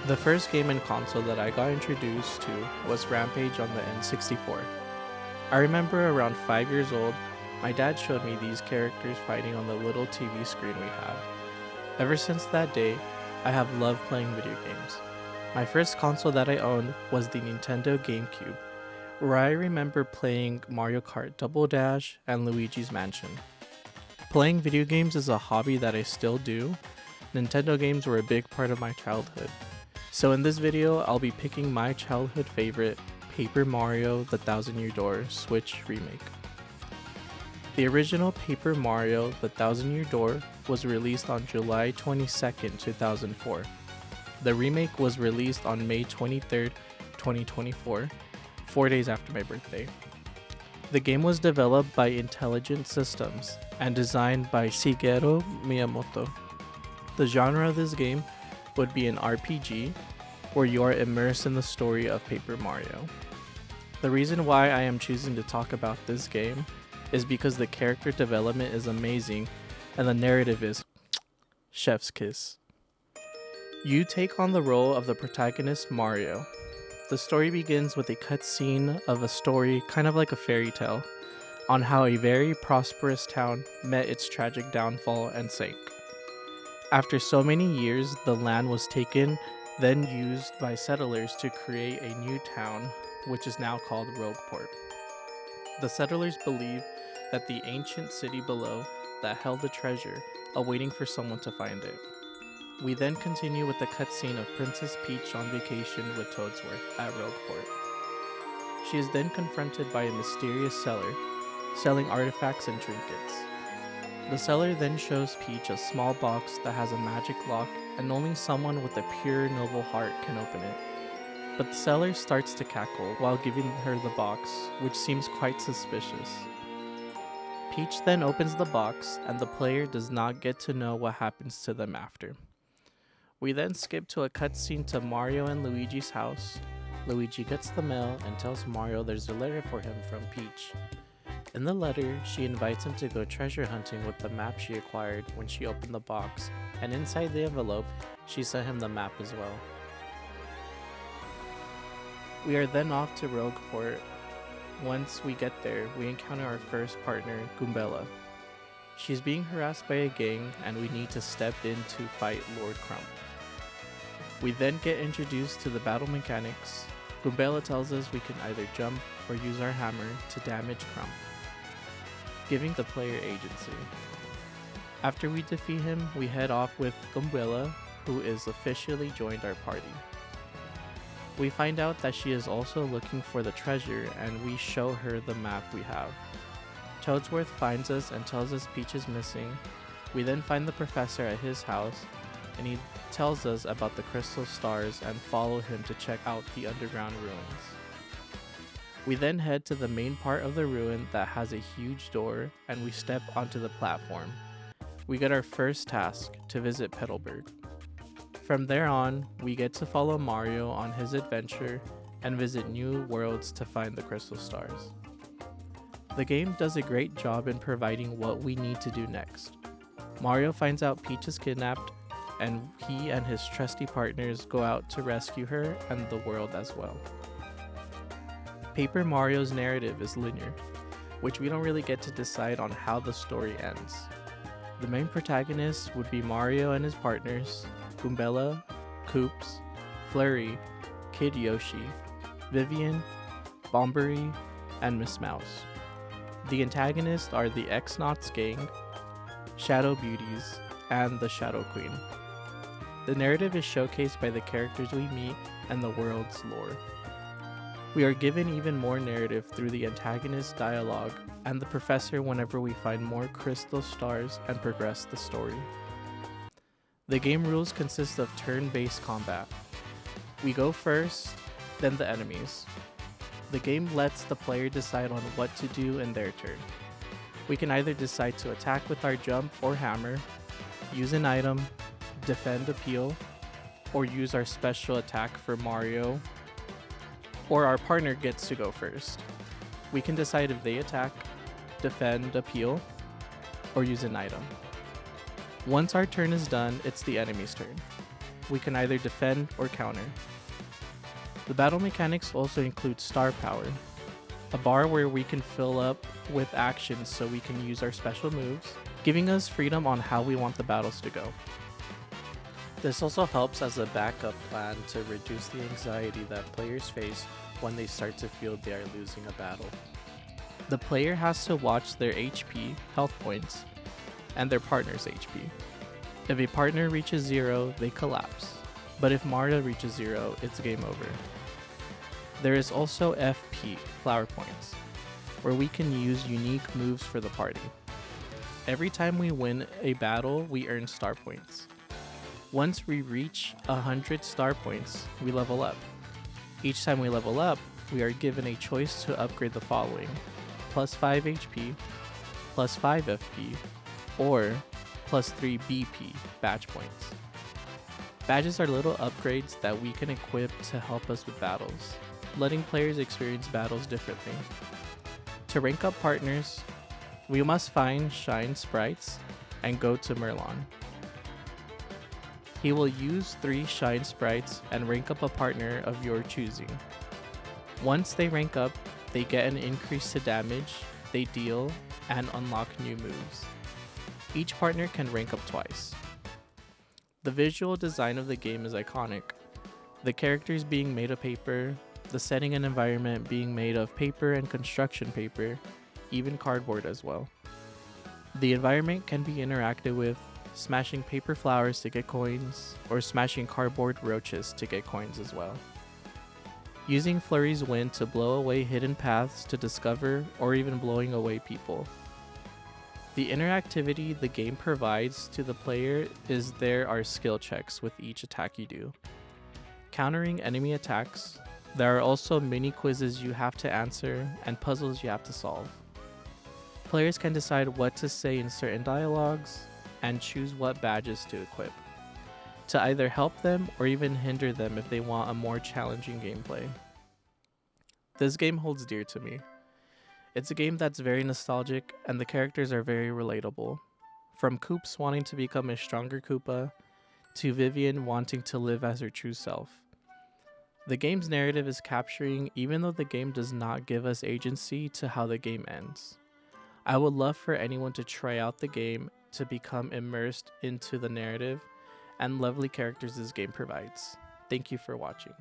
The first game and console that I got introduced to was Rampage on the N64. I remember around 5 years old, my dad showed me these characters fighting on the little TV screen we had. Ever since that day, I have loved playing video games. My first console that I owned was the Nintendo GameCube, where I remember playing Mario Kart Double Dash and Luigi's Mansion. Playing video games is a hobby that I still do. Nintendo games were a big part of my childhood. So in this video, I'll be picking my childhood favorite, Paper Mario: The Thousand Year Door Switch Remake. The original Paper Mario: The Thousand Year Door was released on July 22nd, 2004. The remake was released on May 23rd, 2024, 4 days after my birthday. The game was developed by Intelligent Systems and designed by Shigeru Miyamoto. The genre of this game would be an RPG, where you are immersed in the story of Paper Mario. The reason why I am choosing to talk about this game is because the character development is amazing and the narrative is chef's kiss. You take on the role of the protagonist Mario. The story begins with a cutscene of a story kind of like a fairy tale on how a very prosperous town met its tragic downfall and sank. After so many years, the land was taken, then used by settlers to create a new town, which is now called Rogueport. The settlers believe that the ancient city below that held the treasure, awaiting for someone to find it. We then continue with the cutscene of Princess Peach on vacation with Toadsworth at Rogueport. She is then confronted by a mysterious seller, selling artifacts and trinkets. The seller then shows Peach a small box that has a magic lock and only someone with a pure noble heart can open it. But the seller starts to cackle while giving her the box, which seems quite suspicious. Peach then opens the box and the player does not get to know what happens to them after. We then skip to a cutscene to Mario and Luigi's house. Luigi gets the mail and tells Mario there's a letter for him from Peach. In the letter, she invites him to go treasure hunting with the map she acquired when she opened the box, and inside the envelope, she sent him the map as well. We are then off to Rogueport. Once we get there, we encounter our first partner, Goombella. She's being harassed by a gang, and we need to step in to fight Lord Crump. We then get introduced to the battle mechanics. Goombella tells us we can either jump or use our hammer to damage Crump, giving the player agency. After we defeat him, we head off with Goombella, who is officially joined our party. We find out that she is also looking for the treasure and we show her the map we have. Toadsworth finds us and tells us Peach is missing. We then find the professor at his house and he tells us about the crystal stars and follow him to check out the underground ruins. We then head to the main part of the ruin that has a huge door and we step onto the platform. We get our first task to visit Petalburg. From there on, we get to follow Mario on his adventure and visit new worlds to find the crystal stars. The game does a great job in providing what we need to do next. Mario finds out Peach is kidnapped and he and his trusty partners go out to rescue her and the world as well. Paper Mario's narrative is linear, which we don't really get to decide on how the story ends. The main protagonists would be Mario and his partners, Goombella, Koops, Flurry, Kid Yoshi, Vivian, Bomberry, and Miss Mouse. The antagonists are the X-Nauts gang, Shadow Beauties, and the Shadow Queen. The narrative is showcased by the characters we meet and the world's lore. We are given even more narrative through the antagonist dialogue and the professor whenever we find more crystal stars and progress the story. The game rules consist of turn-based combat. We go first, then the enemies. The game lets the player decide on what to do in their turn. We can either decide to attack with our jump or hammer, use an item, defend appeal, or use our special attack for Mario, or our partner gets to go first. We can decide if they attack, defend, appeal, or use an item. Once our turn is done, it's the enemy's turn. we can either defend or counter. The battle mechanics also include star power, a bar where we can fill up with actions so we can use our special moves, giving us freedom on how we want the battles to go. This also helps as a backup plan to reduce the anxiety that players face when they start to feel they are losing a battle. The player has to watch their HP, health points, and their partner's HP. If a partner reaches 0, they collapse, but if Marta reaches 0, it's game over. There is also FP, flower points, where we can use unique moves for the party. Every time we win a battle, we earn star points. Once we reach 100 star points, we level up. Each time we level up, we are given a choice to upgrade the following: plus 5 HP, plus 5 FP, or plus 3 BP badge points. Badges are little upgrades that we can equip to help us with battles, letting players experience battles differently. To rank up partners, we must find Shine Sprites and go to Merlon. He will use 3 Shine Sprites and rank up a partner of your choosing. Once they rank up, they get an increase to damage they deal and unlock new moves. Each partner can rank up twice. The visual design of the game is iconic. The characters being made of paper, the setting and environment being made of paper and construction paper, even cardboard as well. The environment can be interacted with, smashing paper flowers to get coins, or smashing cardboard roaches to get coins as well. Using Flurry's Wind to blow away hidden paths to discover, or even blowing away people. The interactivity the game provides to the player is there are skill checks with each attack you do. Countering enemy attacks, there are also mini quizzes you have to answer and puzzles you have to solve. Players can decide what to say in certain dialogues and choose what badges to equip, to either help them or even hinder them if they want a more challenging gameplay. This game holds dear to me. It's a game that's very nostalgic and the characters are very relatable. From Koops wanting to become a stronger Koopa, to Vivian wanting to live as her true self. The game's narrative is capturing even though the game does not give us agency to how the game ends. I would love for anyone to try out the game to become immersed into the narrative and lovely characters this game provides. Thank you for watching.